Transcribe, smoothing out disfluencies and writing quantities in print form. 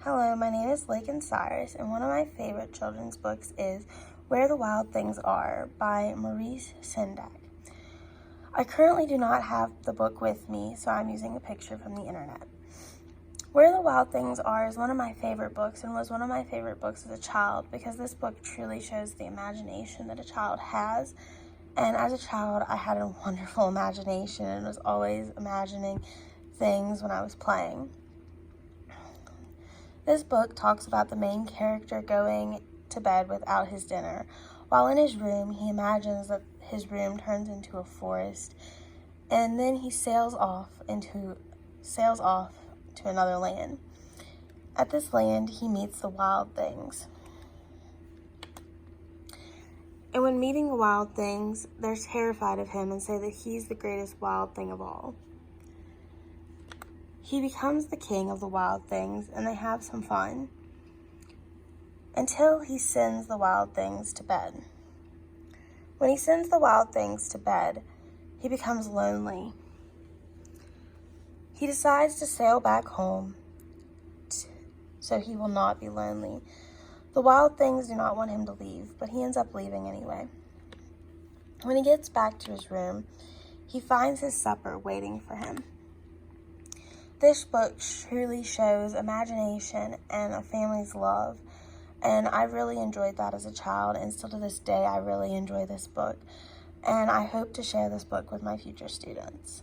Hello, my name is Lakin Cyrus, and one of my favorite children's books is Where the Wild Things Are by Maurice Sendak. I currently do not have the book with me, so I'm using a picture from the internet. Where the Wild Things Are is one of my favorite books and was one of my favorite books as a child because this book truly shows the imagination that a child has. And as a child, I had a wonderful imagination and was always imagining things when I was playing. This book talks about the main character going to bed without his dinner. While in his room, he imagines that his room turns into a forest, and then he sails off to another land. At this land, he meets the wild things. And when meeting the wild things, they're terrified of him and say that he's the greatest wild thing of all. He becomes the king of the wild things, and they have some fun until he sends the wild things to bed. When he sends the wild things to bed, he becomes lonely. He decides to sail back home so he will not be lonely. The wild things do not want him to leave, but he ends up leaving anyway. When he gets back to his room, he finds his supper waiting for him. This book truly shows imagination and a family's love, and I really enjoyed that as a child, and still to this day I really enjoy this book, and I hope to share this book with my future students.